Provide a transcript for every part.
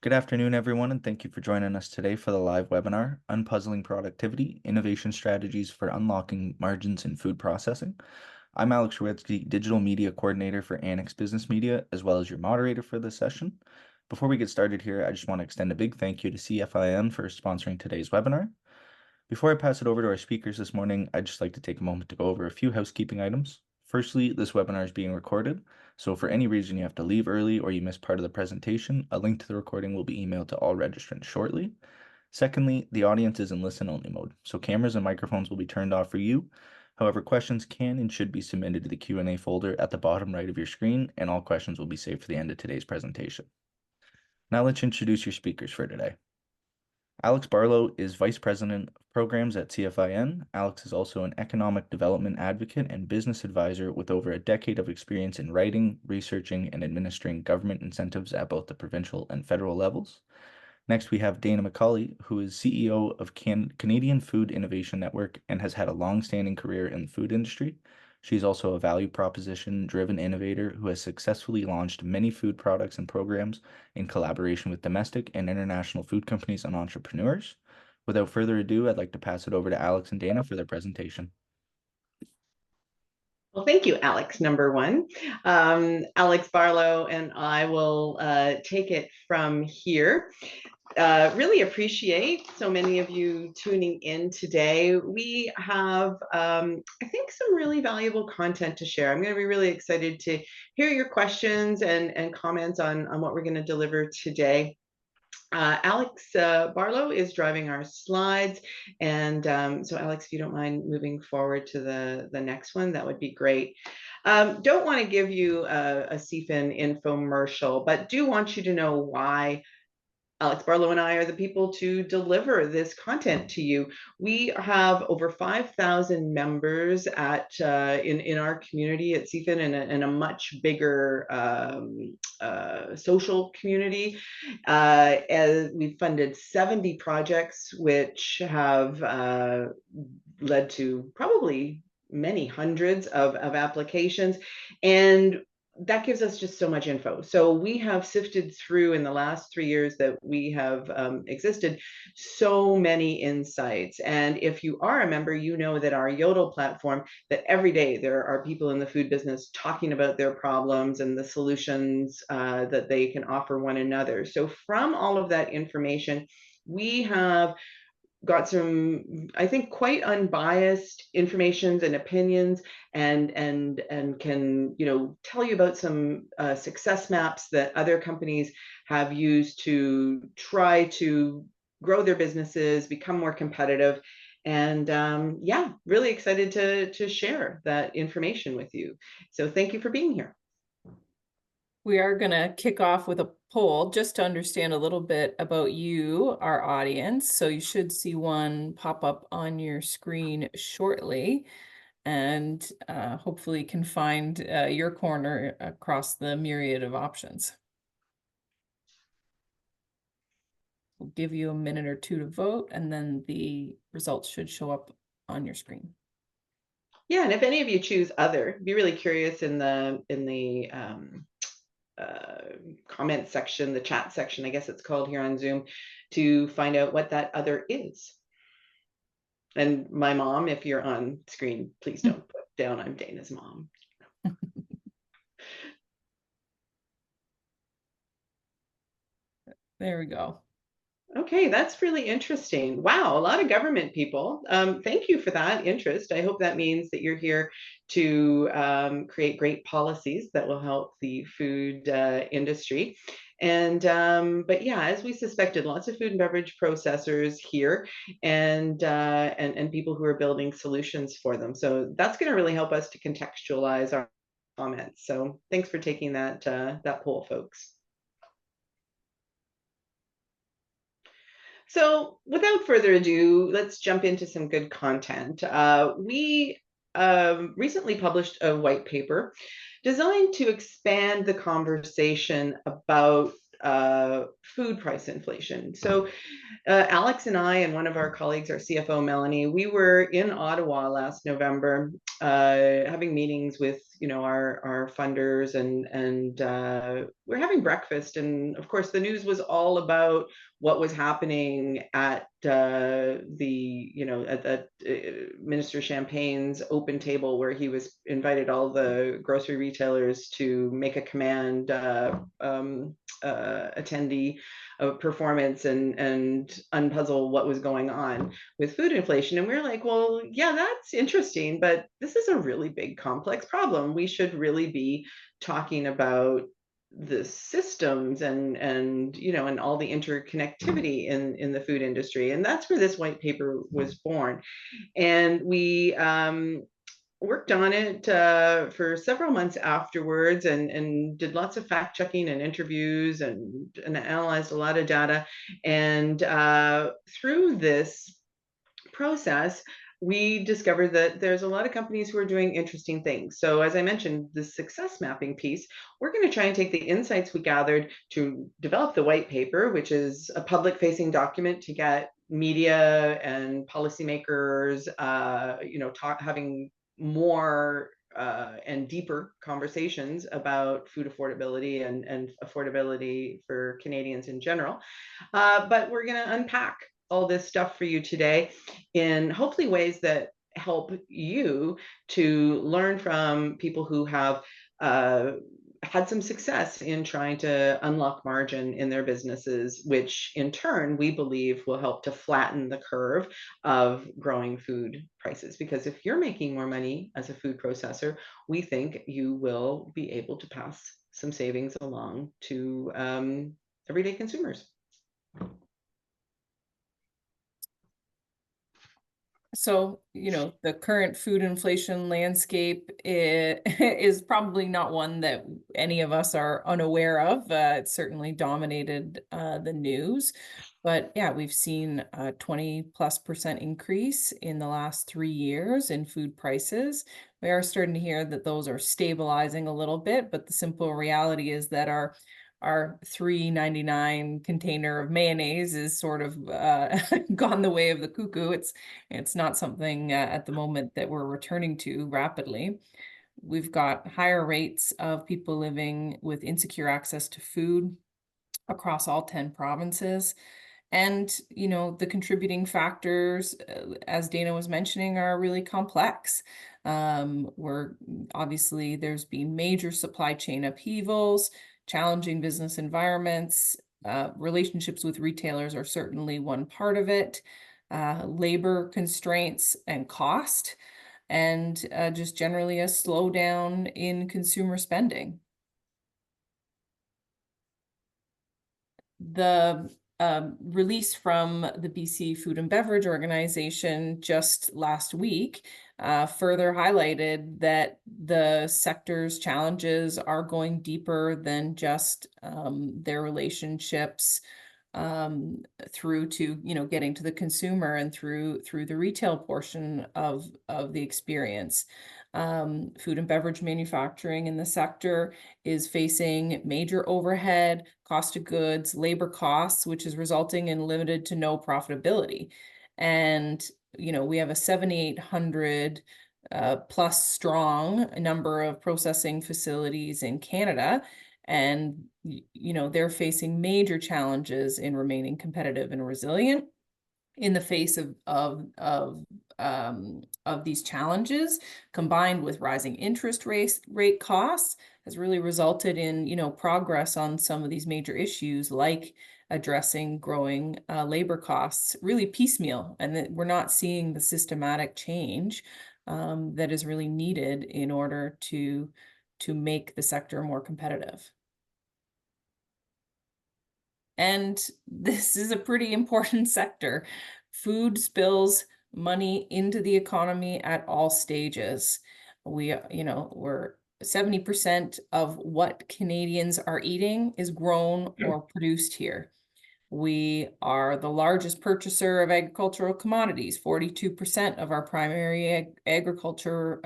Good afternoon, everyone, and thank you for joining us today for the live webinar, Unpuzzling Productivity, Innovation Strategies for Unlocking Margins in Food Processing. I'm Alex Shoretsky, Digital Media Coordinator for Annex Business Media, as well as your moderator for this session. Before we get started here, I just want to extend a big thank you to CFIN for sponsoring today's webinar. Before I pass it over to our speakers this morning, I'd just like to take a moment to go over a few housekeeping items. Firstly, this webinar is being recorded, so if for any reason you have to leave early or you miss part of the presentation, a link to the recording will be emailed to all registrants shortly. Secondly, the audience is in listen-only mode, so cameras and microphones will be turned off for you. However, questions can and should be submitted to the Q&A folder at the bottom right of your screen, and all questions will be saved for the end of today's presentation. Now let's introduce your speakers for today. Alex Barlow is Vice President of Programs at CFIN. Alex is also an economic development advocate and business advisor with over a decade of experience in writing, researching, and administering government incentives at both the provincial and federal levels. Next, we have Dana McCauley, who is CEO of Canadian Food Innovation Network and has had a long-standing career in the food industry. She's also a value proposition-driven innovator who has successfully launched many food products and programs in collaboration with domestic and international food companies and entrepreneurs. Without further ado, I'd like to pass it over to Alex and Dana for their presentation. Well, thank you, Alex, number one. Alex Barlow and I will take it from here. Really appreciate so many of you tuning in today. We have, I think, some really valuable content to share. I'm going to be really excited to hear your questions and comments on what we're going to deliver today. Alex Barlow is driving our slides. And so Alex, if you don't mind moving forward to the next one, that would be great. Don't want to give you a CFIN infomercial, but do want you to know why Alex Barlow and I are the people to deliver this content to you. We have over 5,000 members in our community at CFIN and a much bigger social community. As we've funded 70 projects, which have led to probably many hundreds of applications. And that gives us just so much info. So we have sifted through in the last 3 years that we have existed so many insights. And if you are a member, you know that our Yodel platform, that every day there are people in the food business talking about their problems and the solutions that they can offer one another. So from all of that information, we have got some, I think, quite unbiased informations and opinions, and can tell you about some success maps that other companies have used to try to grow their businesses, become more competitive. And yeah, really excited to share that information with you. So thank you for being here. We are going to kick off with a poll just to understand a little bit about you, our audience. So you should see one pop up on your screen shortly, and hopefully can find your corner across the myriad of options. We'll give you a minute or two to vote, and then the results should show up on your screen. Yeah, and if any of you choose other, be really curious in the comment section, the chat section, I guess it's called here on Zoom, to find out what that other is. And my mom, if you're on screen, please don't put down I'm Dana's mom. There we go. Okay, that's really interesting. Wow, a lot of government people. Thank you for that interest. I hope that means that you're here to create great policies that will help the food industry. And but yeah, as we suspected, lots of food and beverage processors here, and people who are building solutions for them. So that's going to really help us to contextualize our comments. So thanks for taking that poll, folks. So without further ado, let's jump into some good content. We recently published a white paper designed to expand the conversation about food price inflation. So Alex and I and one of our colleagues, our CFO, Melanie, we were in Ottawa last November having meetings with, our funders, and we're having breakfast. And of course, the news was all about what was happening at Minister Champagne's open table, where he was invited all the grocery retailers to make a command attendee performance and unpuzzle what was going on with food inflation. And we're like, well, yeah, that's interesting, but this is a really big, complex problem. We should really be talking about the systems and all the interconnectivity in the food industry. And that's where this white paper was born. And we worked on it for several months afterwards, and did lots of fact checking and interviews, and analyzed a lot of data. And through this process, we discovered that there's a lot of companies who are doing interesting things. So as I mentioned, the success mapping piece, we're going to try and take the insights we gathered to develop the white paper, which is a public facing document to get media and policymakers, having more and deeper conversations about food affordability and affordability for Canadians in general. But we're going to unpack all this stuff for you today in hopefully ways that help you to learn from people who have had some success in trying to unlock margin in their businesses, which in turn we believe will help to flatten the curve of growing food prices. Because if you're making more money as a food processor, we think you will be able to pass some savings along to everyday consumers. So, the current food inflation landscape is probably not one that any of us are unaware of. It's certainly dominated the news. But yeah, we've seen a 20+% increase in the last 3 years in food prices. We are starting to hear that those are stabilizing a little bit, but the simple reality is that our $3.99 container of mayonnaise is sort of gone the way of the cuckoo. It's not something at the moment that we're returning to rapidly. We've got higher rates of people living with insecure access to food across all 10 provinces. And, the contributing factors, as Dana was mentioning, are really complex. Obviously, there's been major supply chain upheavals, challenging business environments. Relationships with retailers are certainly one part of it. Labor constraints and cost, and just generally a slowdown in consumer spending. The release from the BC Food and Beverage Organization just last week further highlighted that the sector's challenges are going deeper than just their relationships through to getting to the consumer and through the retail portion of the experience. Food and beverage manufacturing in the sector is facing major overhead, cost of goods, labor costs, which is resulting in limited to no profitability. And we have a 7,800 plus strong number of processing facilities in Canada, and they're facing major challenges in remaining competitive and resilient. In the face of these challenges, combined with rising interest rate costs, has really resulted in progress on some of these major issues, like addressing growing labor costs, really piecemeal, and that we're not seeing the systematic change that is really needed in order to make the sector more competitive. And this is a pretty important sector. Food spills money into the economy at all stages. We're 70% of what Canadians are eating is grown or produced here. We are the largest purchaser of agricultural commodities, 42% of our primary agriculture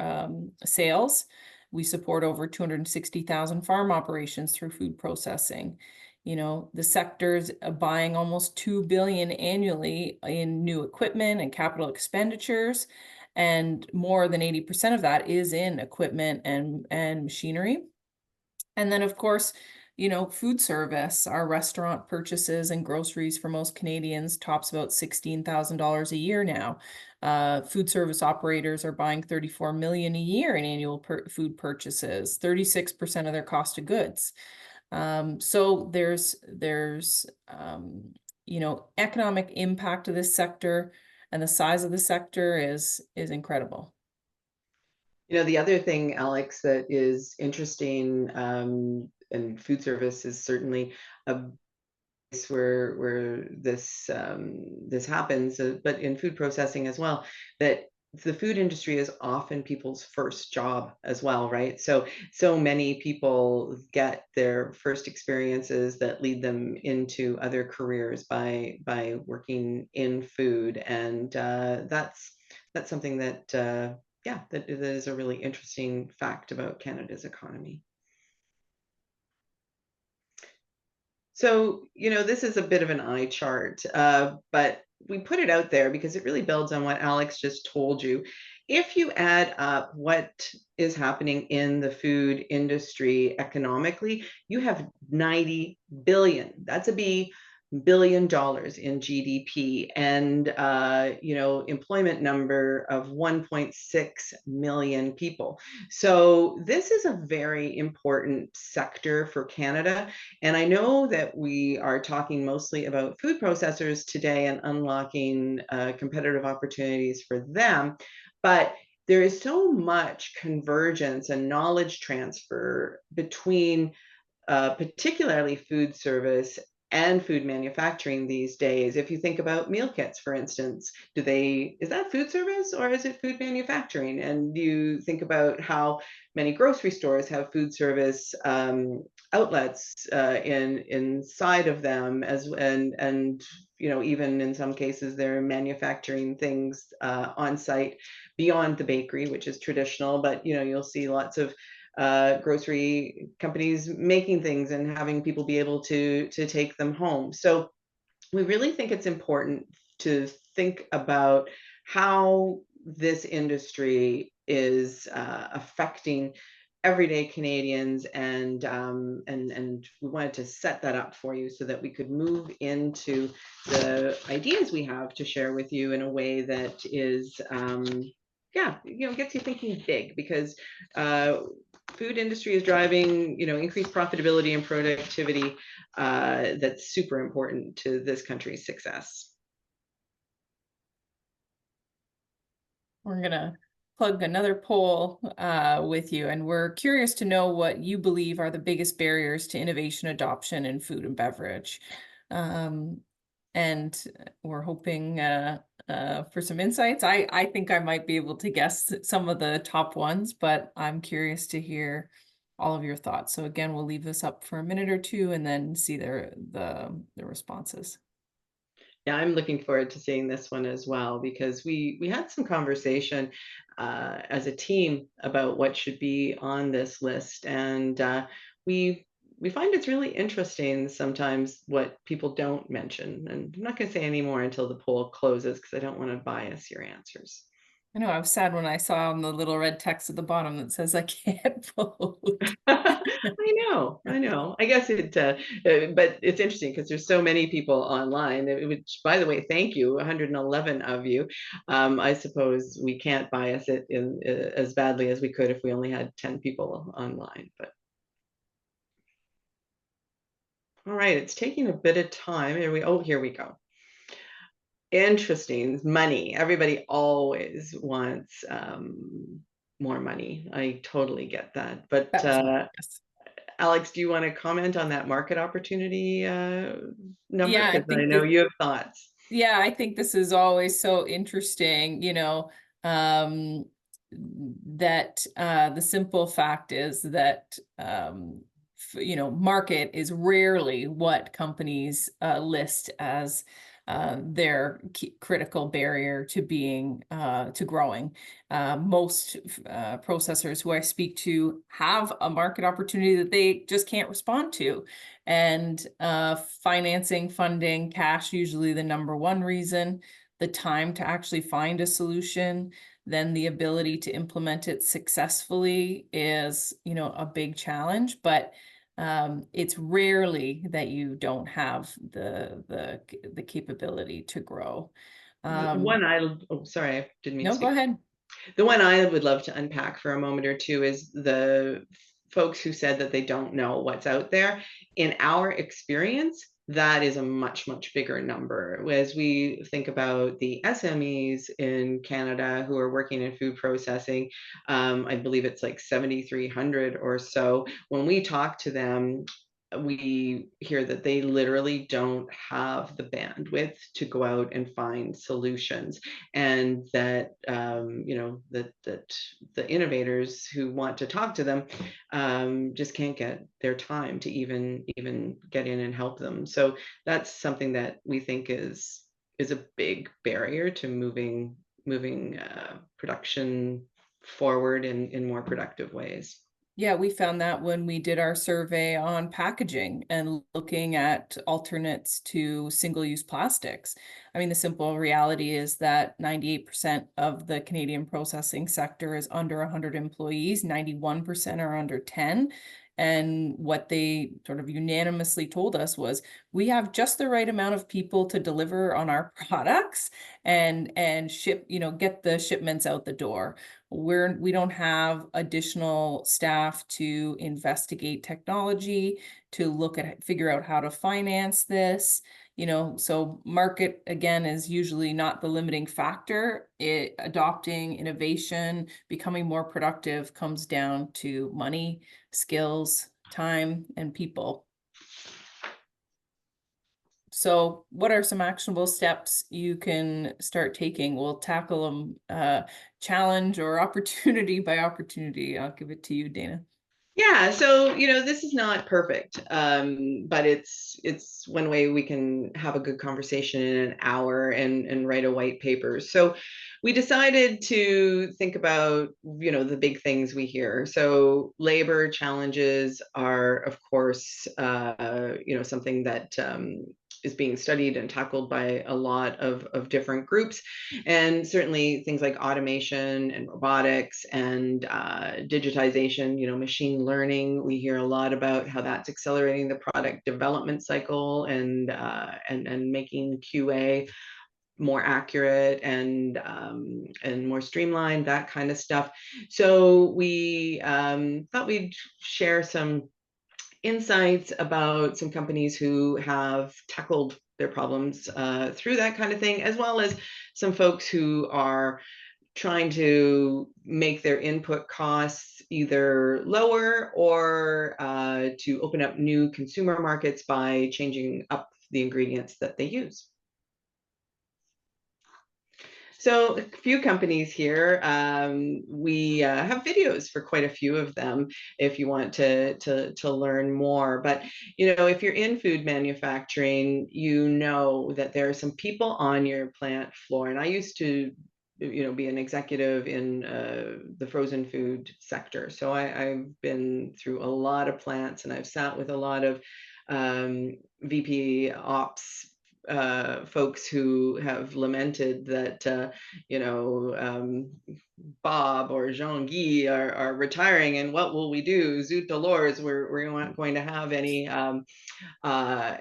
sales. We support over 260,000 farm operations through food processing. The sector's buying almost $2 billion annually in new equipment and capital expenditures, and more than 80% of that is in equipment and machinery. And then, of course, food service, our restaurant purchases and groceries for most Canadians tops about $16,000 a year now. Food service operators are buying $34 million a year in annual food purchases, 36% of their cost of goods. So there's economic impact of this sector, and the size of the sector is incredible. The other thing, Alex, that is interesting, and food service is certainly a place where this happens, but in food processing as well, that the food industry is often people's first job as well, right? So many people get their first experiences that lead them into other careers by working in food, and that's something that yeah, that is a really interesting fact about Canada's economy. So, this is a bit of an eye chart, but we put it out there because it really builds on what Alex just told you. If you add up what is happening in the food industry economically, you have 90 billion. That's a B, billion dollars in GDP, and employment number of 1.6 million people. So this is a very important sector for Canada. And I know that we are talking mostly about food processors today and unlocking competitive opportunities for them, but there is so much convergence and knowledge transfer between particularly food service and food manufacturing these days. If you think about meal kits, for instance, is that food service or is it food manufacturing? And you think about how many grocery stores have food service outlets inside of them, and even in some cases they're manufacturing things on site beyond the bakery, which is traditional, but you'll see lots of grocery companies making things and having people be able to take them home. So we really think it's important to think about how this industry is affecting everyday Canadians, and we wanted to set that up for you so that we could move into the ideas we have to share with you in a way that is yeah, gets you thinking big, because food industry is driving, increased profitability and productivity. That's super important to this country's success. We're gonna plug another poll with you, and we're curious to know what you believe are the biggest barriers to innovation adoption in food and beverage. And we're hoping for some insights. I think I might be able to guess some of the top ones, but I'm curious to hear all of your thoughts. So again, we'll leave this up for a minute or two and then see the responses. Yeah, I'm looking forward to seeing this one as well, because we had some conversation as a team about what should be on this list, and we find it's really interesting sometimes what people don't mention. And I'm not going to say any more until the poll closes, because I don't want to bias your answers. I know, I was sad when I saw on the little red text at the bottom that says I can't vote. I know. I guess but it's interesting because there's so many people online, which, by the way, thank you, 111 of you. I suppose we can't bias it as badly as we could if we only had 10 people online, but. All right, it's taking a bit of time. Here we go. Interesting. Money. Everybody always wants more money. I totally get that. But yes. Alex, do you want to comment on that market opportunity number? Yeah, I Because I think know you have thoughts. Yeah, I think this is always so interesting, that the simple fact is that market is rarely what companies list as their critical barrier to being to growing. Most processors who I speak to have a market opportunity that they just can't respond to. And financing, funding, cash, usually the number one reason, the time to actually find a solution, then the ability to implement it successfully is, a big challenge. But it's rarely that you don't have the capability to grow. Sorry, I didn't mean to No, go speak. ahead. The one I would love to unpack for a moment or two is the folks who said that they don't know what's out there. In our experience, that is a much, much bigger number. As we think about the SMEs in Canada who are working in food processing, I believe it's like 7,300 or so. When we talk to them, we hear that they literally don't have the bandwidth to go out and find solutions, and that that the innovators who want to talk to them just can't get their time to even get in and help them. So that's something that we think is a big barrier to moving production forward in more productive ways. Yeah, we found that when we did our survey on packaging and looking at alternates to single-use plastics. I mean, the simple reality is that 98% of the Canadian processing sector is under 100 employees, 91% are under 10. And what they sort of unanimously told us was, we have just the right amount of people to deliver on our products and ship, get the shipments out the door. We don't have additional staff to investigate technology, to figure out how to finance this. So market, again, is usually not the limiting factor. Adopting innovation, becoming more productive comes down to money, skills, time, and people. So what are some actionable steps you can start taking? We'll tackle them challenge or opportunity by opportunity. I'll give it to you, Dana. Yeah, so this is not perfect, but it's one way we can have a good conversation in an hour and write a white paper. So we decided to think about the big things we hear. So labor challenges are, of course, something that is being studied and tackled by a lot of different groups. And certainly things like automation and robotics and digitization, machine learning. We hear a lot about how that's accelerating the product development cycle and making QA more accurate and more streamlined, that kind of stuff. So we thought we'd share some insights about some companies who have tackled their problems through that kind of thing, as well as some folks who are trying to make their input costs either lower or to open up new consumer markets by changing up the ingredients that they use. So a few companies here. We have videos for quite a few of them if you want to learn more. But if you're in food manufacturing, you know that there are some people on your plant floor. And I used to be an executive in the frozen food sector. So I've been through a lot of plants, and I've sat with a lot of VP ops folks who have lamented that Bob or Jean-Guy are retiring, and what will we do? Zoot Dolores, we're not going to have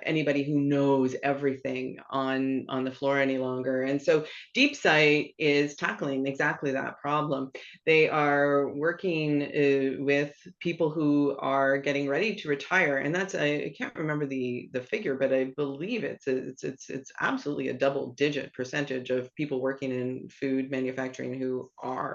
anybody who knows everything on the floor any longer. And so DeepSight is tackling exactly that problem. They are working with people who are getting ready to retire, and that's I can't remember the figure, but I believe it's absolutely a double-digit percentage of people working in food manufacturing who are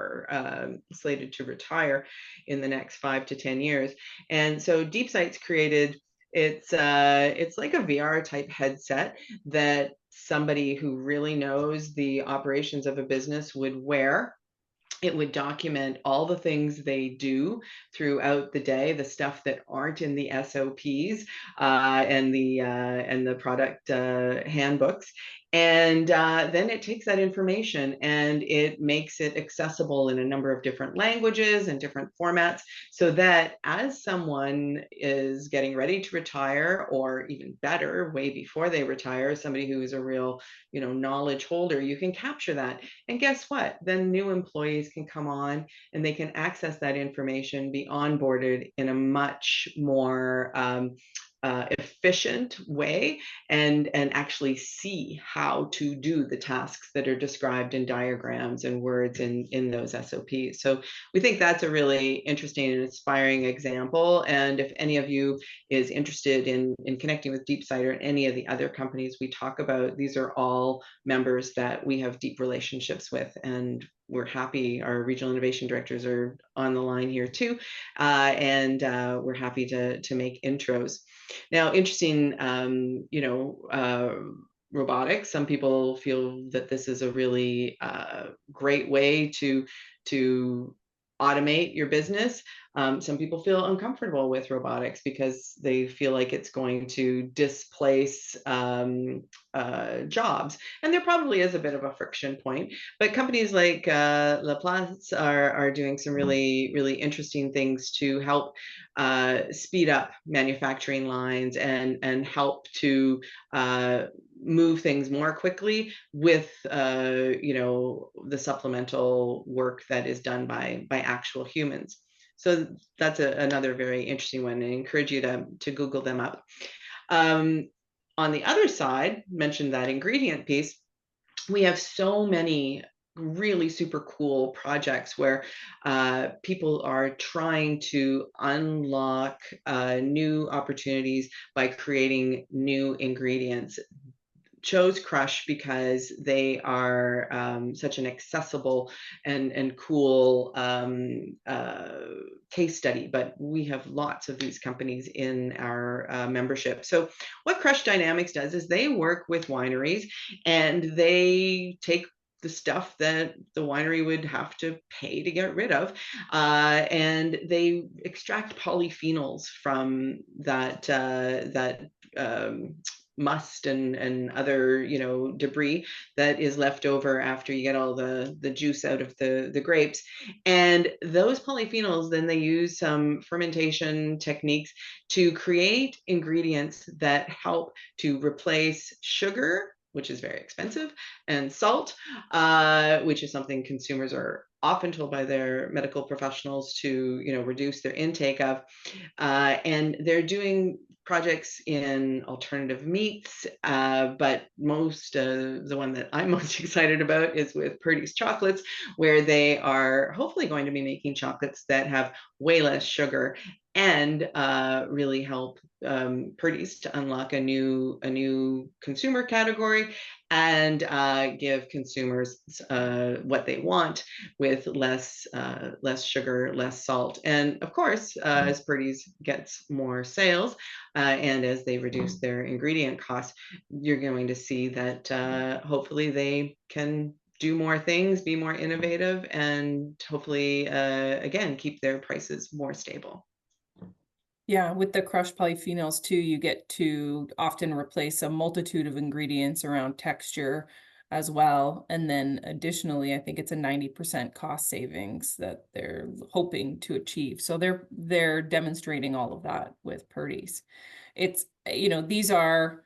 slated to retire in the next 5 to 10 years. And so DeepSight's created it's like a VR type headset that somebody who really knows the operations of a business would wear. It would document all the things they do throughout the day, the stuff that aren't in the SOPs and the product handbooks. And then it takes that information and it makes it accessible in a number of different languages and different formats, so that as someone is getting ready to retire, or even better, way before they retire, somebody who is a real, knowledge holder, you can capture that. And guess what? Then new employees can come on and they can access that information, be onboarded in a much more efficient way, and actually see how to do the tasks that are described in diagrams and words in those SOPs. So we think that's a really interesting and inspiring example. And if any of you is interested in connecting with DeepSight or any of the other companies we talk about, these are all members that we have deep relationships with, and we're happy. Our regional innovation directors are on the line here too, and we're happy to make intros. Now, interesting, robotics. Some people feel that this is a really great way to automate your business. Some people feel uncomfortable with robotics because they feel like it's going to displace jobs. And there probably is a bit of a friction point. But companies like Laplace are doing some really, really interesting things to help speed up manufacturing lines and help to move things more quickly with the supplemental work that is done by actual humans. So that's another very interesting one. I encourage you to Google them up. On the other side, mentioned that ingredient piece, we have so many really super cool projects where people are trying to unlock new opportunities by creating new ingredients. Chose Crush because they are such an accessible and cool case study, but we have lots of these companies in our membership. So what Crush Dynamics does is they work with wineries and they take the stuff that the winery would have to pay to get rid of, and they extract polyphenols from that must and other debris that is left over after you get all the juice out of the grapes. And those polyphenols, then they use some fermentation techniques to create ingredients that help to replace sugar, which is very expensive, and salt, which is something consumers are often told by their medical professionals to reduce their intake of. And they're doing projects in alternative meats, but the one that I'm most excited about is with Purdy's chocolates, where they are hopefully going to be making chocolates that have way less sugar and really help Purdy's to unlock a new consumer category and give consumers what they want, with less sugar, less salt. And of course, as Purdy's gets more sales and as they reduce their ingredient costs, you're going to see that hopefully they can do more things, be more innovative, and hopefully, again, keep their prices more stable. Yeah, with the crushed polyphenols too, you get to often replace a multitude of ingredients around texture as well. And then additionally, I think it's a 90% cost savings that they're hoping to achieve. So they're demonstrating all of that with Purdy's. It's, these are,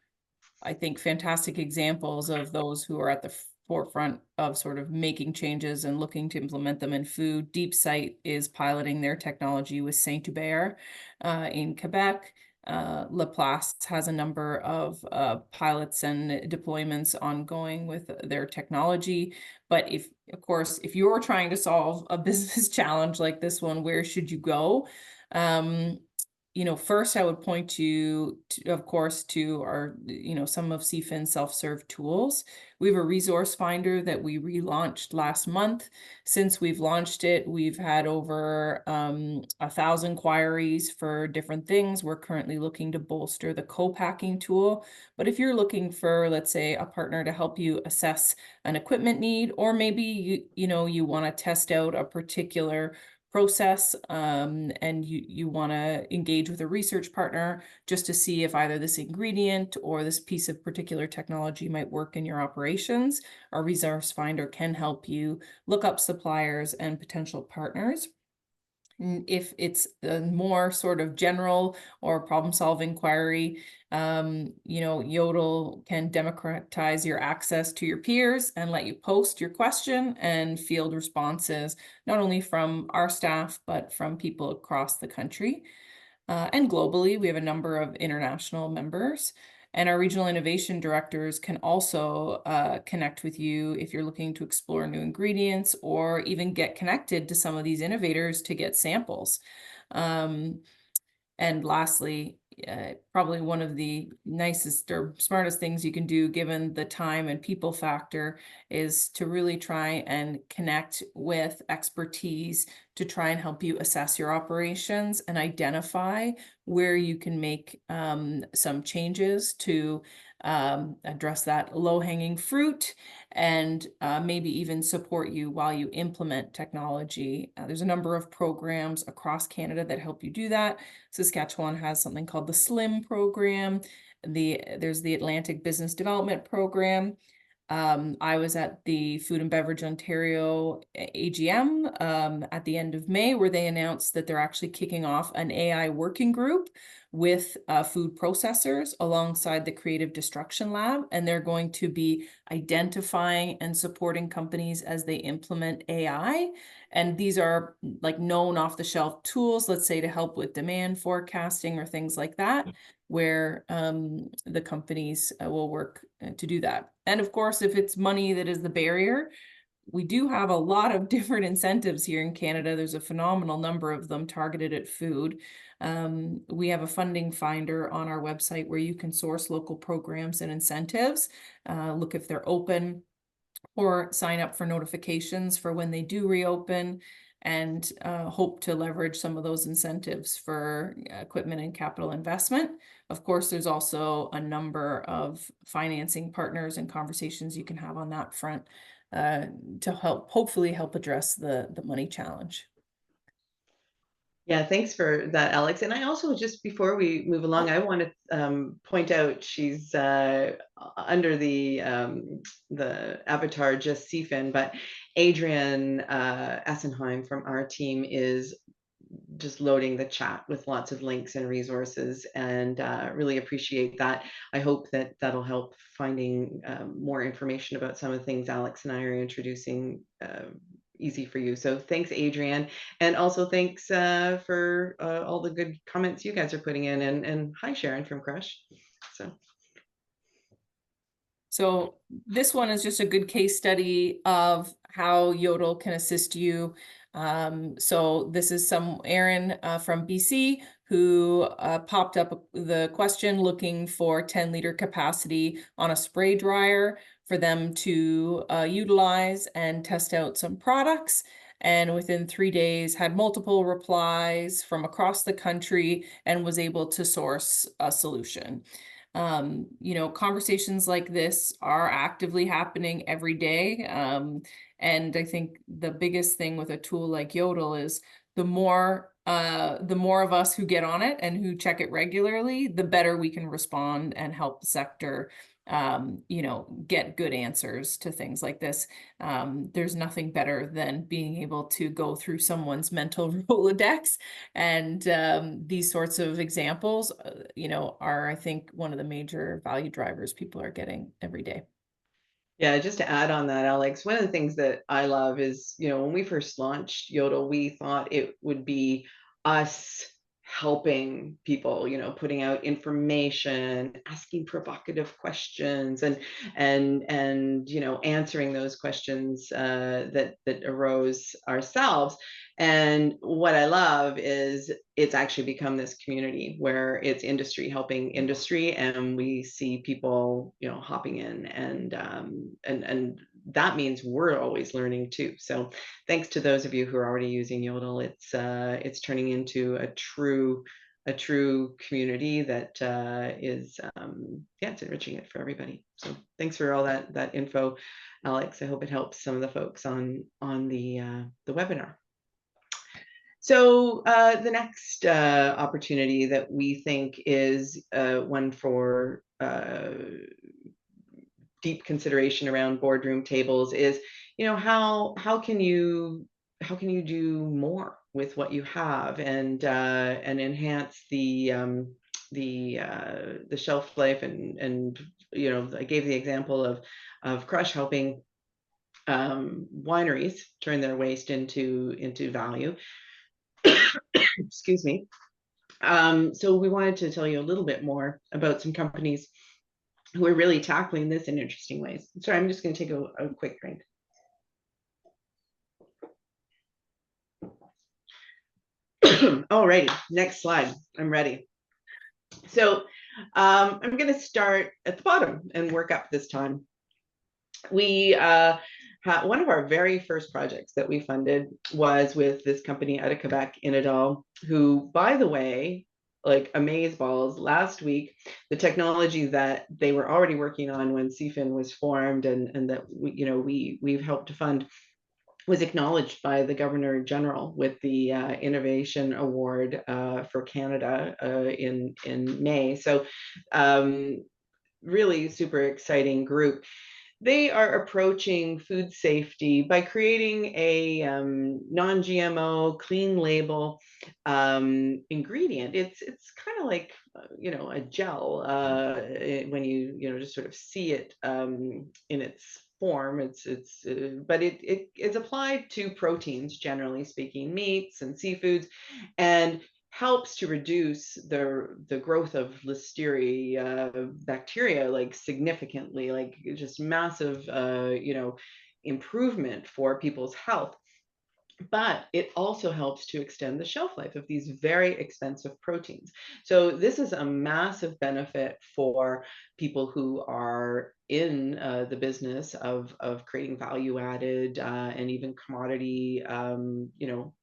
I think, fantastic examples of those who are at the forefront of sort of making changes and looking to implement them in food. DeepSight is piloting their technology with Saint-Hubert in Quebec. Laplace has a number of pilots and deployments ongoing with their technology. But of course, if you're trying to solve a business challenge like this one, where should you go? First I would point you to, of course, to our, some of CFIN's self-serve tools. We have a resource finder that we relaunched last month. Since we've launched it, we've had over 1,000 queries for different things. We're currently looking to bolster the co-packing tool. But if you're looking for, let's say, a partner to help you assess an equipment need, or maybe you want to test out a particular process, and you want to engage with a research partner just to see if either this ingredient or this piece of particular technology might work in your operations, our resource finder can help you look up suppliers and potential partners. If it's a more sort of general or problem-solving query, Yodel can democratize your access to your peers and let you post your question and field responses, not only from our staff, but from people across the country. And globally, we have a number of international members. And our regional innovation directors can also connect with you if you're looking to explore new ingredients or even get connected to some of these innovators to get samples. And lastly, probably one of the nicest or smartest things you can do, given the time and people factor, is to really try and connect with expertise to try and help you assess your operations and identify where you can make some changes to address that low-hanging fruit and maybe even support you while you implement technology. There's a number of programs across Canada that help you do that. Saskatchewan has something called the SLIM program. There's the Atlantic Business Development Program. I was at the Food and Beverage Ontario AGM at the end of May, where they announced that they're actually kicking off an AI working group with food processors alongside the Creative Destruction Lab, and they're going to be identifying and supporting companies as they implement AI. And these are like known off-the-shelf tools, let's say, to help with demand forecasting or things like that, where the companies will work to do that. And of course, if it's money that is the barrier, we do have a lot of different incentives here in Canada. There's a phenomenal number of them targeted at food. We have a funding finder on our website where you can source local programs and incentives, look if they're open, or sign up for notifications for when they do reopen, and hope to leverage some of those incentives for equipment and capital investment. Of course, there's also a number of financing partners and conversations you can have on that front to hopefully help address the money challenge. Yeah, thanks for that, Alex. And I also, just before we move along, I want to point out she's under the avatar just CFIN, but Adrian Assenheim from our team is just loading the chat with lots of links and resources, and really appreciate that. I hope that that'll help finding more information about some of the things Alex and I are introducing easy for you. So thanks, Adrian. And also thanks for all the good comments you guys are putting in. And hi, Sharon from Crush. So this one is just a good case study of how Yodel can assist you. So this is Aaron from BC who popped up the question looking for 10-liter capacity on a spray dryer for them to utilize and test out some products. And within 3 days had multiple replies from across the country and was able to source a solution. Conversations like this are actively happening every day. And I think the biggest thing with a tool like Yodel is the more of us who get on it and who check it regularly, the better we can respond and help the sector get good answers to things like this. There's nothing better than being able to go through someone's mental Rolodex, and these sorts of examples, are, I think, one of the major value drivers people are getting every day. Yeah, just to add on that, Alex, one of the things that I love is, when we first launched Yodel, we thought it would be us helping people, putting out information, asking provocative questions, and answering those questions that arose ourselves. And what I love is it's actually become this community where it's industry helping industry, and we see people, hopping in, and that means we're always learning too. So thanks to those of you who are already using Yodel. It's turning into a true community that is it's enriching it for everybody. So thanks for all that info, Alex. I hope it helps some of the folks on the webinar. So the next opportunity that we think is one for deep consideration around boardroom tables is, how can you do more with what you have and enhance the shelf life and I gave the example of Crush helping wineries turn their waste into value. Excuse me. So we wanted to tell you a little bit more about some companies who are really tackling this in interesting ways. Sorry, I'm just going to take a quick drink. Alrighty, next slide. I'm ready. So I'm going to start at the bottom and work up this time. We one of our very first projects that we funded was with this company out of Quebec, Inadal, who, by the way, like amazeballs, last week, the technology that they were already working on when CFIN was formed and that we've helped to fund was acknowledged by the Governor General with the Innovation Award for Canada in May. So really super exciting group. They are approaching food safety by creating a non-GMO, clean label ingredient. It's kind of like a gel when you just sort of see it in its form. But it's applied to proteins, generally speaking, meats and seafoods, and helps to reduce the growth of listeria bacteria like significantly, like just massive improvement for people's health. But it also helps to extend the shelf life of these very expensive proteins. So this is a massive benefit for people who are in the business of creating value added and even commodity,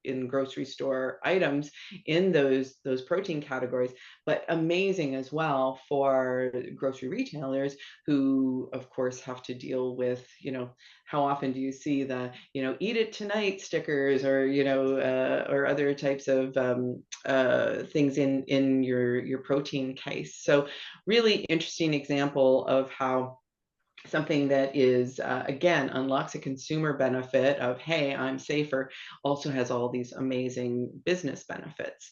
in grocery store items in those protein categories, but amazing as well for grocery retailers who, of course, have to deal with, how often do you see the, eat it tonight stickers or, or other types of things in your protein case. So really interesting example of how something that is, again, unlocks a consumer benefit of, hey, I'm safer, also has all these amazing business benefits.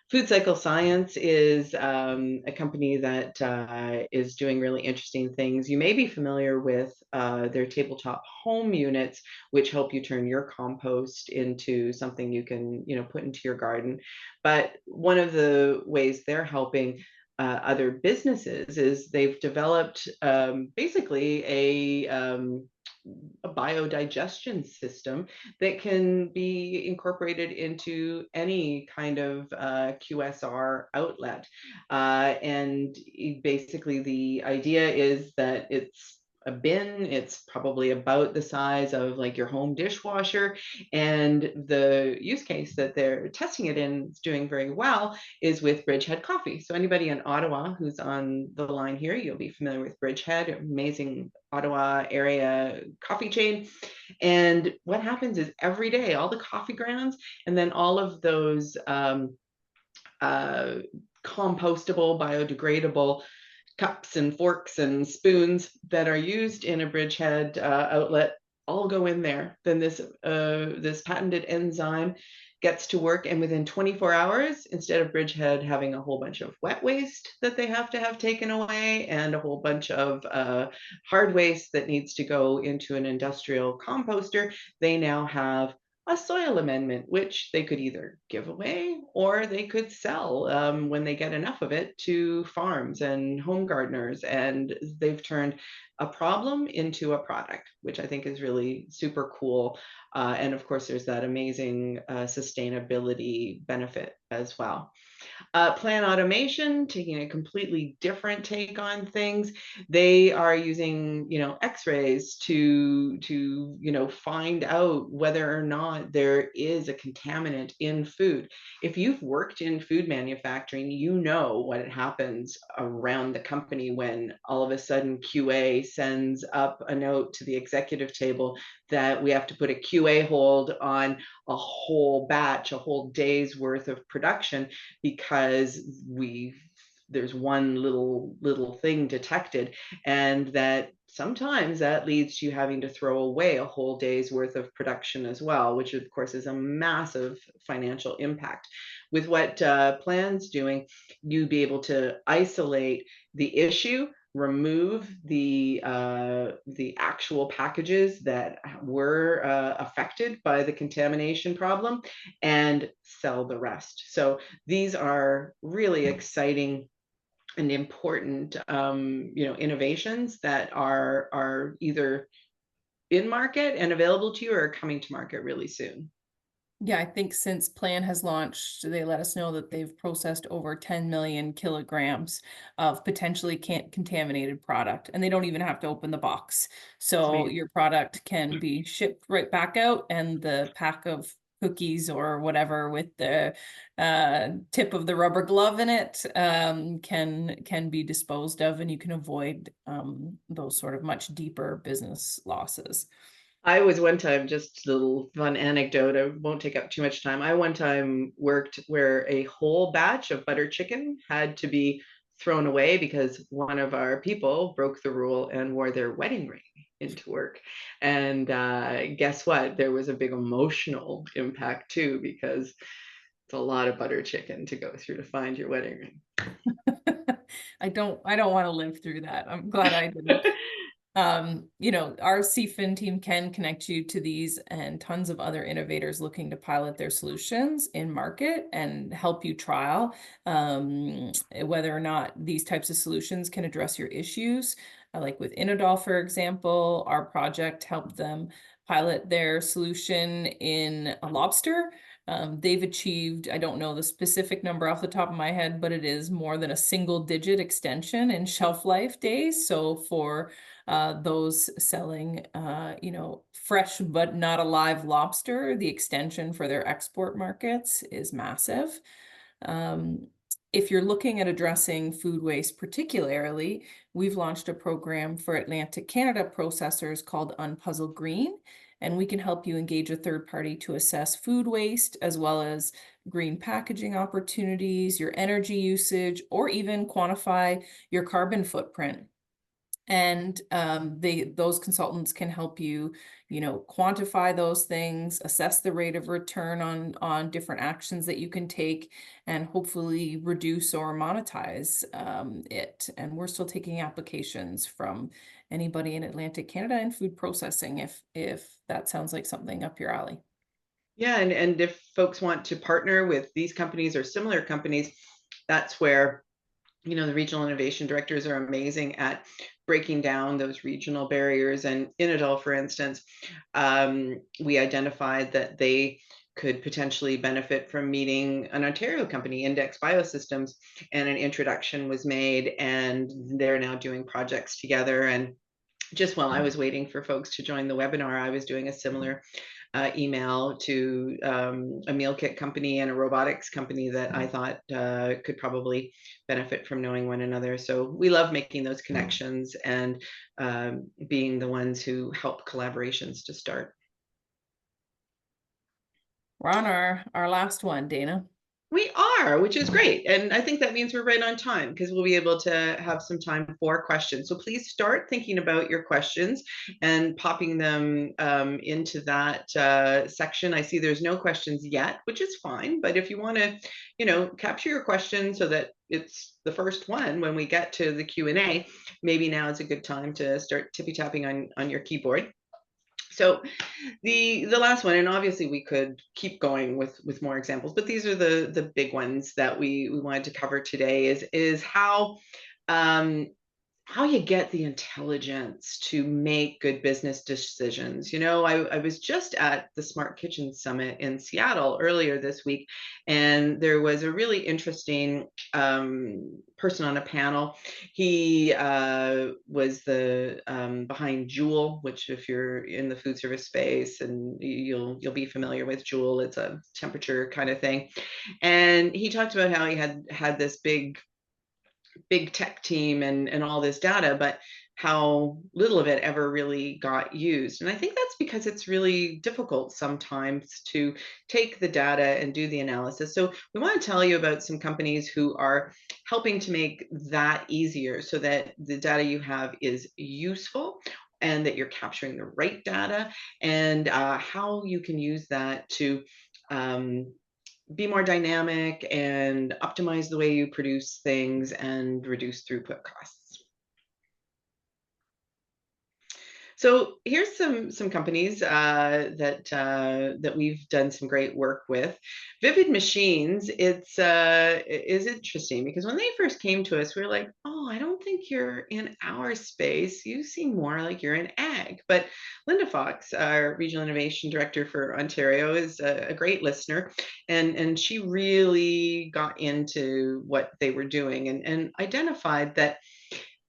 Food Cycle Science is a company that is doing really interesting things. You may be familiar with their tabletop home units, which help you turn your compost into something you can, put into your garden. But one of the ways they're helping other businesses is they've developed basically a biodigestion system that can be incorporated into any kind of QSR outlet. And basically the idea is that it's a bin. It's probably about the size of like your home dishwasher. And the use case that they're testing it in, is doing very well, is with Bridgehead Coffee. So anybody in Ottawa who's on the line here, you'll be familiar with Bridgehead, amazing Ottawa area coffee chain. And what happens is every day, all the coffee grounds and then all of those compostable, biodegradable cups and forks and spoons that are used in a Bridgehead outlet all go in there. Then this patented enzyme gets to work, and within 24 hours, instead of Bridgehead having a whole bunch of wet waste that they have to have taken away and a whole bunch of hard waste that needs to go into an industrial composter, they now have a soil amendment, which they could either give away or they could sell when they get enough of it to farms and home gardeners. And they've turned a problem into a product, which I think is really super cool. And of course, there's that amazing sustainability benefit as well. Plan Automation, taking a completely different take on things. They are using, X-rays to find out whether or not there is a contaminant in food. If you've worked in food manufacturing, you know what happens around the company when all of a sudden QA sends up a note to the executive table that we have to put a QA hold on a whole batch, a whole day's worth of production, because there's one little thing detected, and that sometimes that leads to you having to throw away a whole day's worth of production as well, which of course is a massive financial impact. With what Plan's doing, you'd be able to isolate the issue, remove the actual packages that were affected by the contamination problem, and sell the rest. So these are really exciting and important innovations that are either in market and available to you or are coming to market really soon. Yeah, I think since Plan has launched, they let us know that they've processed over 10 million kilograms of potentially contaminated product, and they don't even have to open the box. So your product can be shipped right back out, and the pack of cookies or whatever with the tip of the rubber glove in it can be disposed of, and you can avoid those sort of much deeper business losses. I was one time, just a little fun anecdote, I won't take up too much time. I one time worked where a whole batch of butter chicken had to be thrown away because one of our people broke the rule and wore their wedding ring into work. And guess what? There was a big emotional impact too, because it's a lot of butter chicken to go through to find your wedding ring. I don't want to live through that. I'm glad I didn't. Our CFIN team can connect you to these and tons of other innovators looking to pilot their solutions in market and help you trial whether or not these types of solutions can address your issues. Like with Inodol, for example, our project helped them pilot their solution in a lobster. They've achieved, I don't know the specific number off the top of my head, but it is more than a single-digit extension in shelf life days. So for those selling, fresh but not alive lobster, the extension for their export markets is massive. If you're looking at addressing food waste particularly, we've launched a program for Atlantic Canada processors called Unpuzzle Green, and we can help you engage a third party to assess food waste as well as green packaging opportunities, your energy usage, or even quantify your carbon footprint. And those consultants can help you, quantify those things, assess the rate of return on different actions that you can take, and hopefully reduce or monetize it. And we're still taking applications from anybody in Atlantic Canada and food processing, if that sounds like something up your alley. Yeah, and if folks want to partner with these companies or similar companies, that's where the regional innovation directors are amazing at breaking down those regional barriers. And Inodol, for instance, we identified that they could potentially benefit from meeting an Ontario company, Index Biosystems, and an introduction was made, and they're now doing projects together. And just while I was waiting for folks to join the webinar, I was doing a similar email to a meal kit company and a robotics company that I thought could probably benefit from knowing one another. So we love making those connections and being the ones who help collaborations to start. We're on our last one, Dana. We are, which is great. And I think that means we're right on time because we'll be able to have some time for questions. So please start thinking about your questions and popping them into that section. I see there's no questions yet, which is fine. But if you want to, capture your question so that it's the first one when we get to the Q&A, maybe now is a good time to start tippy-tapping on your keyboard. So the last one, and obviously we could keep going with more examples, but these are the big ones that we wanted to cover today, is how you get the intelligence to make good business decisions. I was just at the Smart Kitchen Summit in Seattle earlier this week, and there was a really interesting person on a panel. He was the behind Joule, which if you're in the food service space, and you'll be familiar with Joule, it's a temperature kind of thing. And he talked about how he had this big tech team and all this data, but how little of it ever really got used. And I think that's because it's really difficult sometimes to take the data and do the analysis. So we want to tell you about some companies who are helping to make that easier so that the data you have is useful and that you're capturing the right data, and how you can use that to be more dynamic and optimize the way you produce things and reduce throughput costs. So here's some companies that we've done some great work with. Vivid Machines, it's is interesting because when they first came to us, we were like, oh, I don't think you're in our space. You seem more like you're in ag. But Linda Fox, our Regional Innovation Director for Ontario, is a great listener, and she really got into what they were doing and identified that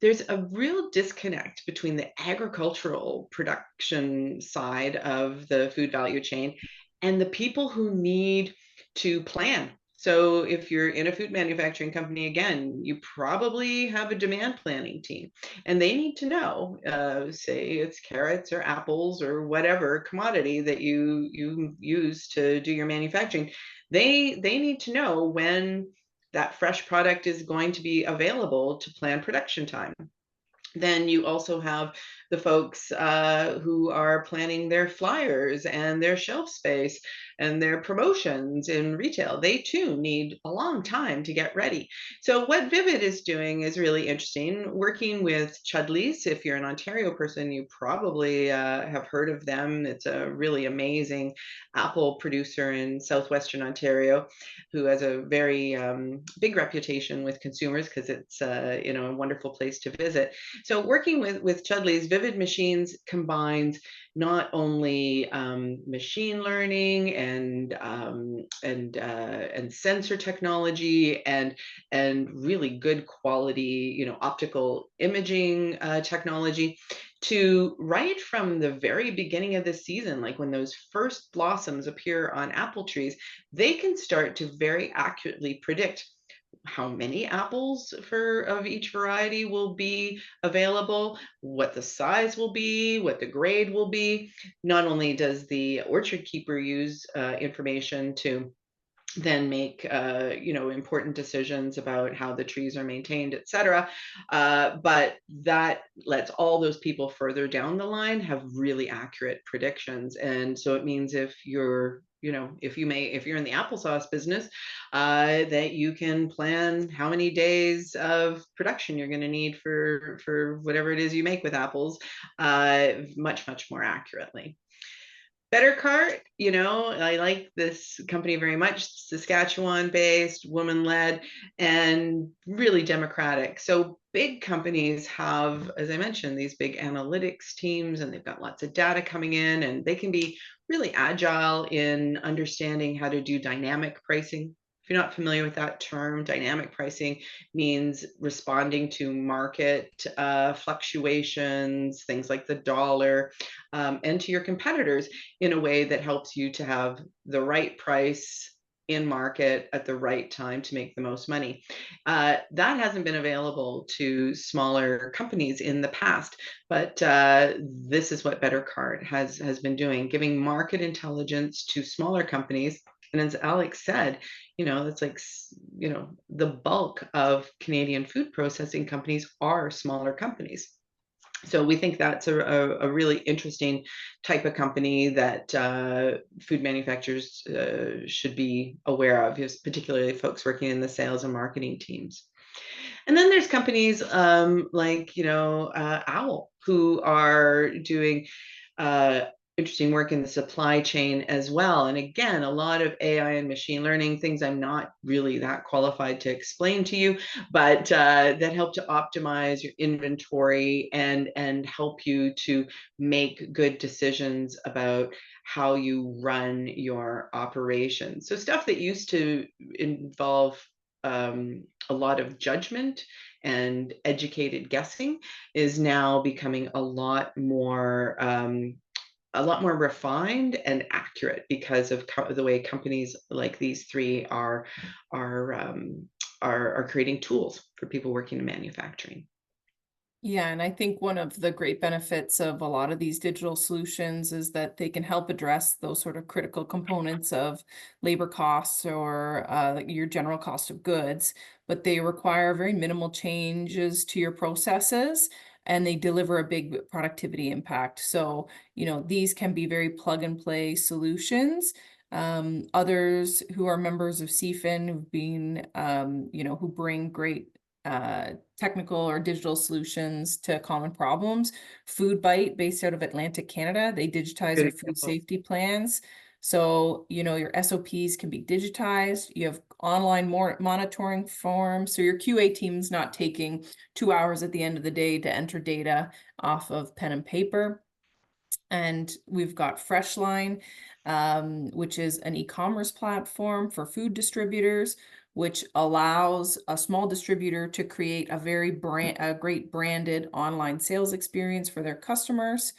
there's a real disconnect between the agricultural production side of the food value chain and the people who need to plan. So if you're in a food manufacturing company, again, you probably have a demand planning team, and they need to know, say it's carrots or apples or whatever commodity that you use to do your manufacturing. They need to know when that fresh product is going to be available to plan production time. Then you also have the folks who are planning their flyers and their shelf space and their promotions in retail. They too need a long time to get ready. So what Vivid is doing is really interesting, working with Chudleys. If you're an Ontario person, you probably have heard of them. It's a really amazing apple producer in southwestern Ontario who has a very big reputation with consumers because it's a wonderful place to visit. So working with Chudleys, Vivid Machines combines not only machine learning and sensor technology and really good quality optical imaging technology to right from the very beginning of the season, like when those first blossoms appear on apple trees, they can start to very accurately predict how many apples of each variety will be available, what the size will be, what the grade will be. Not only does the orchard keeper use information to then make important decisions about how the trees are maintained, etc. But that lets all those people further down the line have really accurate predictions. And so it means if you're if you're in the applesauce business, that you can plan how many days of production you're going to need for whatever it is you make with apples, much more accurately. Better Cart, I like this company very much. Saskatchewan-based, woman-led, and really democratic. So big companies have, as I mentioned, these big analytics teams, and they've got lots of data coming in, and they can be really agile in understanding how to do dynamic pricing. If you're not familiar with that term, dynamic pricing means responding to market fluctuations, things like the dollar, and to your competitors in a way that helps you to have the right price in market at the right time to make the most money. That hasn't been available to smaller companies in the past, but this is what Better Cart has been doing, giving market intelligence to smaller companies. And as Alex said, that's like, the bulk of Canadian food processing companies are smaller companies. So we think that's a really interesting type of company that food manufacturers should be aware of, particularly folks working in the sales and marketing teams. And then there's companies like, Owl, who are doing interesting work in the supply chain as well. And again, a lot of AI and machine learning, things I'm not really that qualified to explain to you, but that help to optimize your inventory and help you to make good decisions about how you run your operation. So stuff that used to involve a lot of judgment and educated guessing is now becoming a lot more refined and accurate because of the way companies like these three are creating tools for people working in manufacturing. Yeah, and I think one of the great benefits of a lot of these digital solutions is that they can help address those sort of critical components of labor costs or like your general cost of goods, but they require very minimal changes to your processes and they deliver a big productivity impact. So, these can be very plug and play solutions. Others who are members of CFIN who've been, who bring great technical or digital solutions to common problems. Food Bite, based out of Atlantic, Canada, they digitize Good your food example. safety plans. So, your SOPs can be digitized. You have online monitoring forms. So your QA team's not taking 2 hours at the end of the day to enter data off of pen and paper. And we've got Freshline, which is an e-commerce platform for food distributors, which allows a small distributor to create a great branded online sales experience for their customers.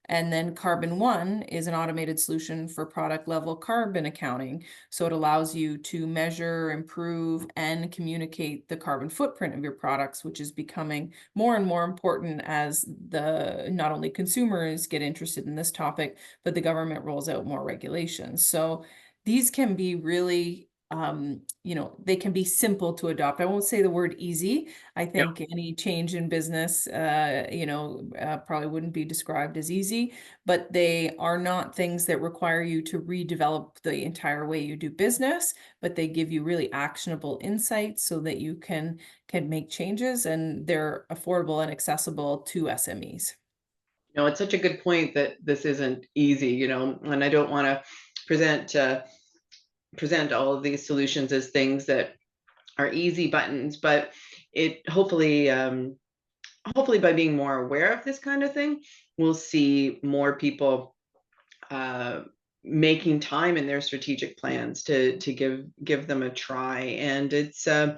And then Carbon One is an automated solution for product level carbon accounting. So it allows you to measure, improve, and communicate the carbon footprint of your products, which is becoming more and more important as not only consumers get interested in this topic, but the government rolls out more regulations. So these can be really, they can be simple to adopt. I won't say the word easy. I think any change in business, probably wouldn't be described as easy, but they are not things that require you to redevelop the entire way you do business, but they give you really actionable insights so that you can make changes, and they're affordable and accessible to SMEs. It's such a good point that this isn't easy, and I don't want to present all of these solutions as things that are easy buttons, but it hopefully by being more aware of this kind of thing, we'll see more people making time in their strategic plans to give them a try. And it's the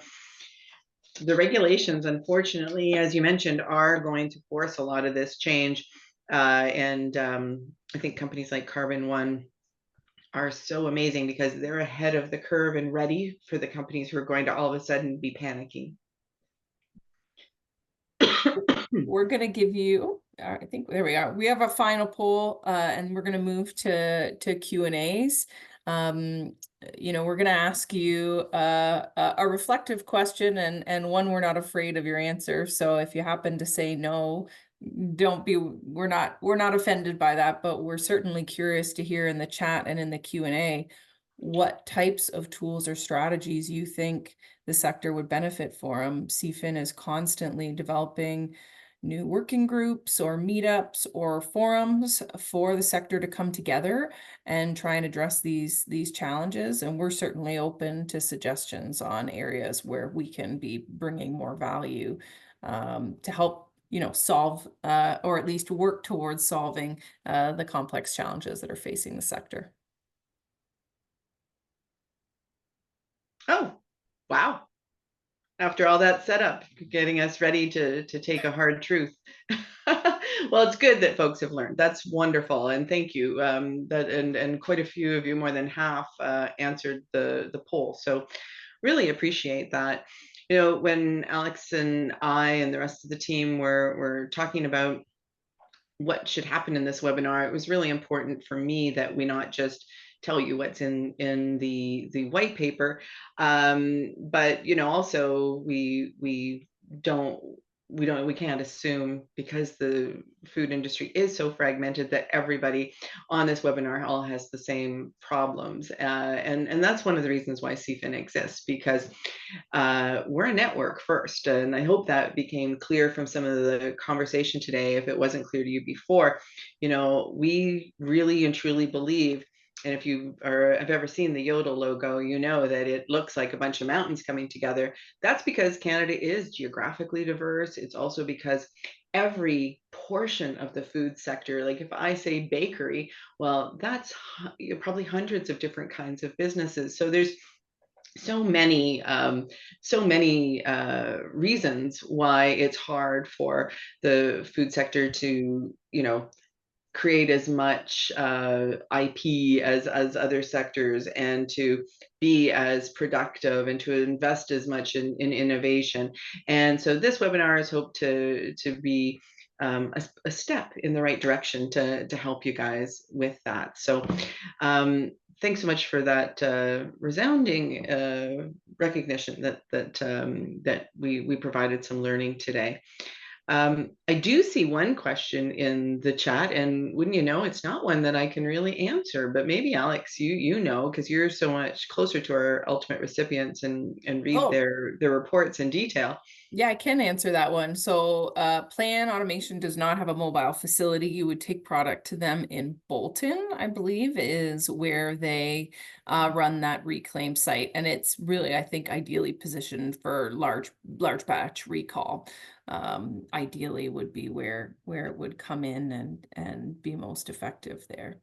regulations, unfortunately, as you mentioned, are going to force a lot of this change. And I think companies like Carbon One are so amazing because they're ahead of the curve and ready for the companies who are going to all of a sudden be panicking. We're going to give you, I think there we are. We have a final poll, and we're going to move to Q&As. We're going to ask you a reflective question and one we're not afraid of your answer. So if you happen to say no, we're not offended by that, but we're certainly curious to hear in the chat and in the Q&A what types of tools or strategies you think the sector would benefit from. CFIN is constantly developing new working groups or meetups or forums for the sector to come together and try and address these challenges. And we're certainly open to suggestions on areas where we can be bringing more value to help solve or at least work towards solving the complex challenges that are facing the sector. Oh, wow. After all that setup, getting us ready to take a hard truth. Well, it's good that folks have learned. That's wonderful, and thank you. And quite a few of you, more than half, answered the poll. So really appreciate that. When Alex and I and the rest of the team were talking about what should happen in this webinar, it was really important for me that we not just tell you what's in the white paper, but also we can't assume, because the food industry is so fragmented, that everybody on this webinar all has the same problems, and that's one of the reasons why CFIN exists, because we're a network first. And I hope that became clear from some of the conversation today. If it wasn't clear to you before, we really and truly believe, and if you have ever seen the Yodel logo, you know that it looks like a bunch of mountains coming together. That's because Canada is geographically diverse. It's also because every portion of the food sector, like if I say bakery, well, that's probably hundreds of different kinds of businesses. So there's so many reasons why it's hard for the food sector to create as much IP as other sectors, and to be as productive and to invest as much in innovation. And so this webinar is hoped to be a step in the right direction to help you guys with that. So thanks so much for that resounding recognition that we provided some learning today. I do see one question in the chat, and wouldn't you know, it's not one that I can really answer, but maybe Alex, you know, because you're so much closer to our ultimate recipients and read their reports in detail. Yeah, I can answer that one. So Plan Automation does not have a mobile facility. You would take product to them in Bolton, I believe, is where they run that reclaim site. And it's really, I think, ideally positioned for large batch recall. Ideally would be where it would come in and be most effective there.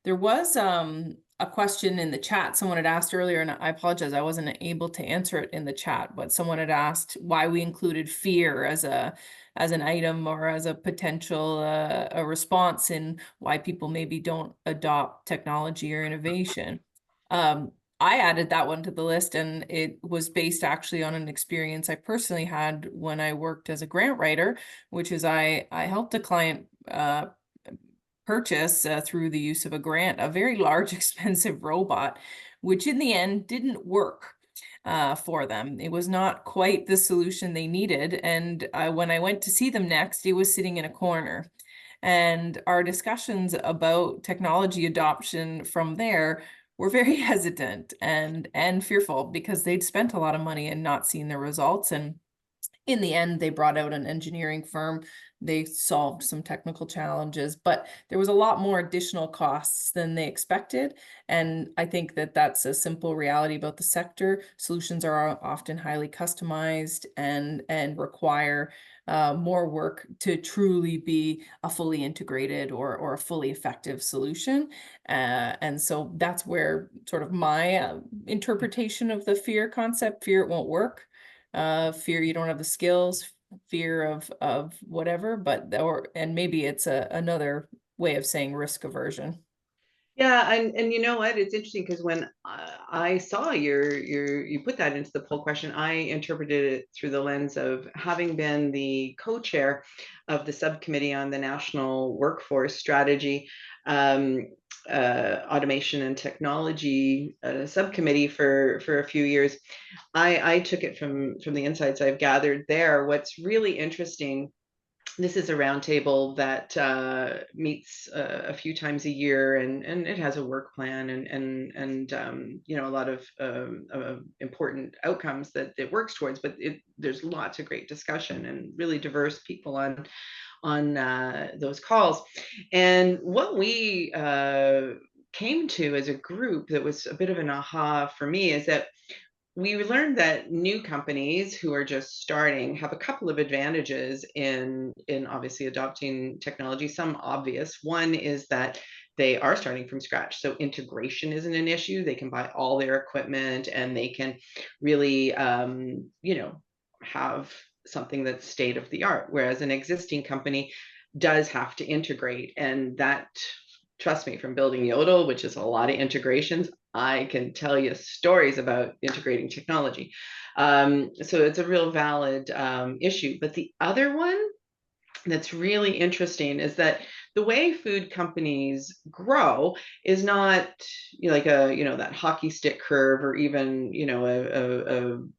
There was a question in the chat someone had asked earlier, and I apologize, I wasn't able to answer it in the chat, but someone had asked why we included fear as an item or as a potential a response, in why people maybe don't adopt technology or innovation. I added that one to the list, and it was based actually on an experience I personally had when I worked as a grant writer, which is I helped a client purchase through the use of a grant, a very large, expensive robot, which in the end didn't work for them. It was not quite the solution they needed. And when I went to see them next, it was sitting in a corner. And our discussions about technology adoption from there were very hesitant and fearful, because they'd spent a lot of money and not seen the results. And in the end, they brought out an engineering firm. They solved some technical challenges, but there was a lot more additional costs than they expected. And I think that that's a simple reality about the sector. Solutions are often highly customized and require more work to truly be a fully integrated or a fully effective solution. And so that's where sort of my interpretation of the fear concept, fear it won't work, fear you don't have the skills, fear of whatever, but and maybe it's another way of saying risk aversion. Yeah, and you know what? It's interesting, because when I saw you put that into the poll question, I interpreted it through the lens of having been the co-chair of the subcommittee on the National Workforce Strategy, Automation and Technology subcommittee for a few years. I took it from the insights I've gathered there. What's really interesting, this is a roundtable that meets a few times a year, and it has a work plan and you know, a lot of important outcomes that it works towards. But there's lots of great discussion and really diverse people on those calls. And what we came to as a group that was a bit of an aha for me is that we learned that new companies who are just starting have a couple of advantages in obviously adopting technology. Some obvious. One is that they are starting from scratch, so integration isn't an issue. They can buy all their equipment, and they can really you know, have something that's state of the art, whereas an existing company does have to integrate. And that, trust me, from building Yodel, which is a lot of integrations, I can tell you stories about integrating technology. So it's a real valid issue. But the other one that's really interesting is that the way food companies grow is not, you know, like that hockey stick curve, or even, you know,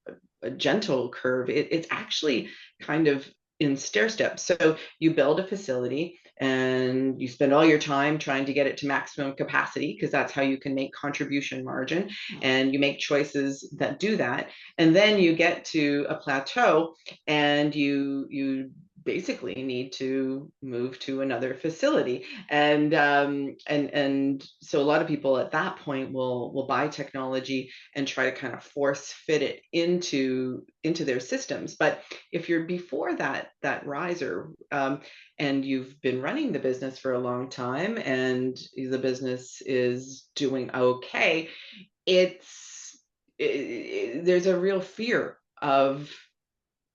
a gentle curve. It's actually kind of in stair steps. So you build a facility and you spend all your time trying to get it to maximum capacity, because that's how you can make contribution margin, and you make choices that do that. And then you get to a plateau, and you basically need to move to another facility. And so a lot of people at that point will buy technology and try to kind of force fit it into their systems. But if you're before that riser, and you've been running the business for a long time, and the business is doing okay, there's a real fear of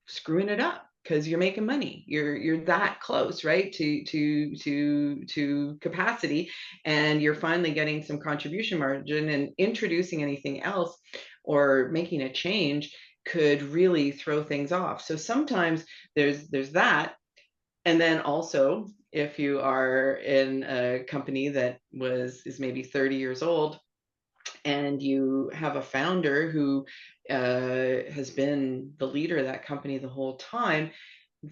screwing it up. because you're making money. You're that close, right, to capacity, and you're finally getting some contribution margin, and introducing anything else or making a change could really throw things off. So sometimes there's that. And then also, if you are in a company that is maybe 30 years old, and you have a founder who has been the leader of that company the whole time,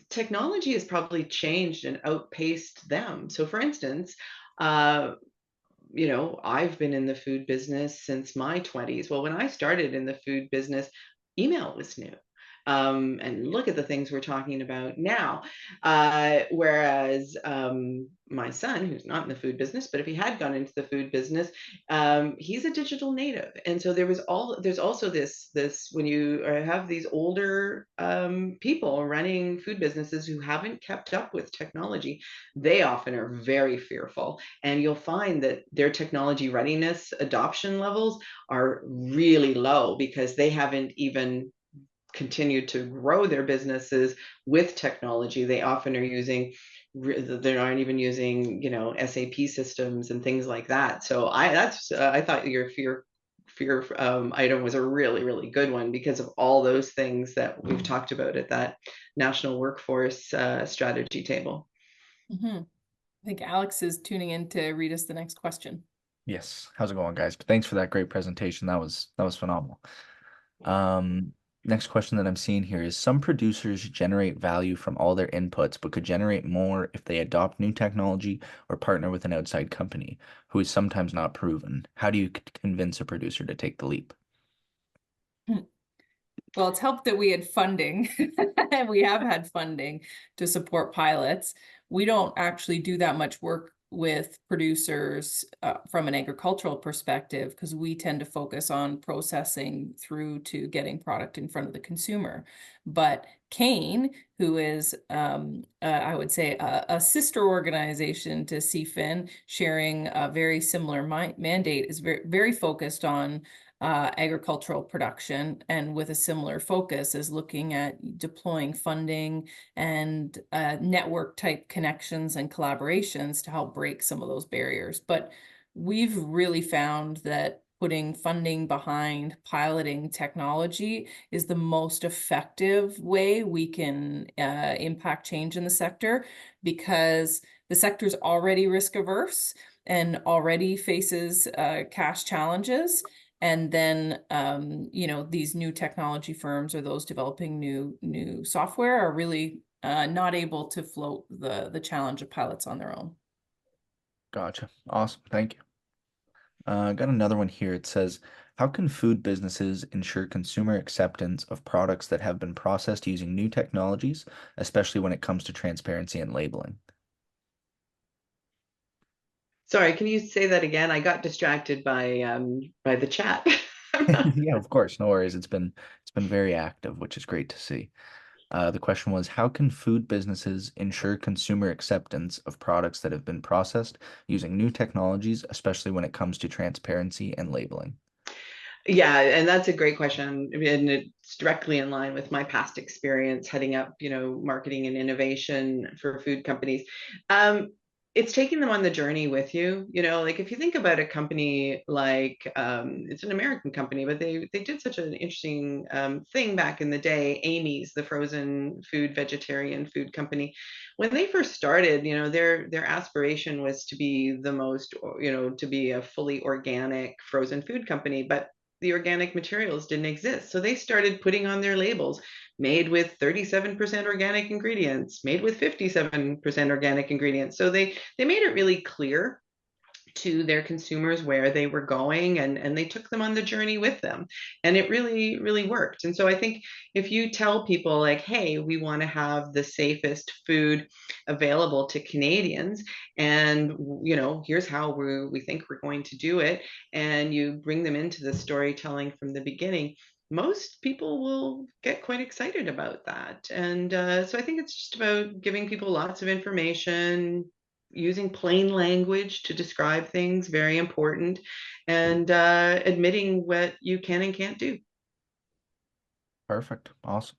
technology has probably changed and outpaced them. So, for instance, I've been in the food business since my 20s. Well, when I started in the food business, email was new. And look at the things we're talking about now. Whereas my son, who's not in the food business, but if he had gone into the food business, he's a digital native. And so there's also this when you have these older people running food businesses who haven't kept up with technology, they often are very fearful. And you'll find that their technology readiness adoption levels are really low because they haven't even continued to grow their businesses with technology. They often are using, they aren't even using, SAP systems and things like that. So I thought your fear item was a really, really good one because of all those things that we've talked about at that national workforce strategy table. I think Alex is tuning in to read us the next question. Yes. How's it going, guys? Thanks for that great presentation. That was phenomenal. Um, Next question that I'm seeing here is some producers generate value from all their inputs, but could generate more if they adopt new technology or partner with an outside company who is sometimes not proven. How do you convince a producer to take the leap? Well, it's helped that we had funding. We have had funding to support pilots. We don't actually do that much work with producers from an agricultural perspective because we tend to focus on processing through to getting product in front of the consumer. But Kane, who is, I would say, a sister organization to CFIN, sharing a very similar mandate, is very, very focused on agricultural production, and with a similar focus is looking at deploying funding and network type connections and collaborations to help break some of those barriers. But we've really found that putting funding behind piloting technology is the most effective way we can impact change in the sector, because the sector is already risk averse and already faces cash challenges. And then, these new technology firms or those developing new software are really not able to float the challenge of pilots on their own. Gotcha. Awesome. Thank you. Got another one here. It says, how can food businesses ensure consumer acceptance of products that have been processed using new technologies, especially when it comes to transparency and labeling? Sorry, can you say that again? I got distracted by the chat. Yeah, of course. No worries. It's been very active, which is great to see. The question was, how can food businesses ensure consumer acceptance of products that have been processed using new technologies, especially when it comes to transparency and labeling? Yeah, and that's a great question, and it's directly in line with my past experience heading up, marketing and innovation for food companies. It's taking them on the journey with you. Like if you think about a company like it's an American company, but they did such an interesting thing back in the day. Amy's, the frozen food, vegetarian food company, when they first started, their aspiration was to be the most, to be a fully organic frozen food company, but the organic materials didn't exist. So they started putting on their labels, made with 37% organic ingredients, made with 57% organic ingredients. So they made it really clear to their consumers where they were going, and they took them on the journey with them, and it really, really worked. And so I think if you tell people like, hey, we want to have the safest food available to Canadians, and here's how we think we're going to do it, and you bring them into the storytelling from the beginning, most people will get quite excited about that. And so I think it's just about giving people lots of information, using plain language to describe things, very important, and admitting what you can and can't do. Perfect. Awesome.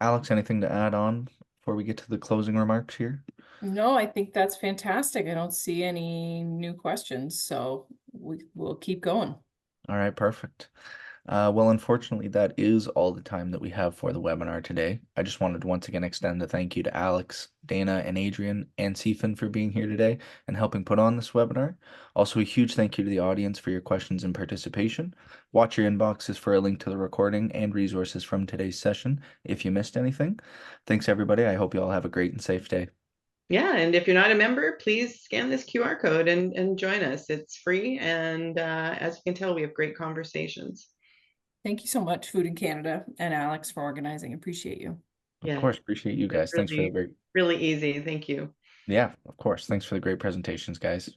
Alex, anything to add on before we get to the closing remarks here? No, I think that's fantastic. I don't see any new questions, so we'll keep going. All right, perfect. Well, unfortunately, that is all the time that we have for the webinar today. I just wanted to once again extend a thank you to Alex, Dana, and Adrian, and Stephen for being here today and helping put on this webinar. Also, a huge thank you to the audience for your questions and participation. Watch your inboxes for a link to the recording and resources from today's session if you missed anything. Thanks, everybody. I hope you all have a great and safe day. Yeah, and if you're not a member, please scan this QR code and join us. It's free, and as you can tell, we have great conversations. Thank you so much, Food in Canada and Alex, for organizing. Appreciate you. Of Yeah, course, appreciate you guys. Thanks for the really, great, really easy. Thank you. yeah, of course. Thanks for the great presentations, guys.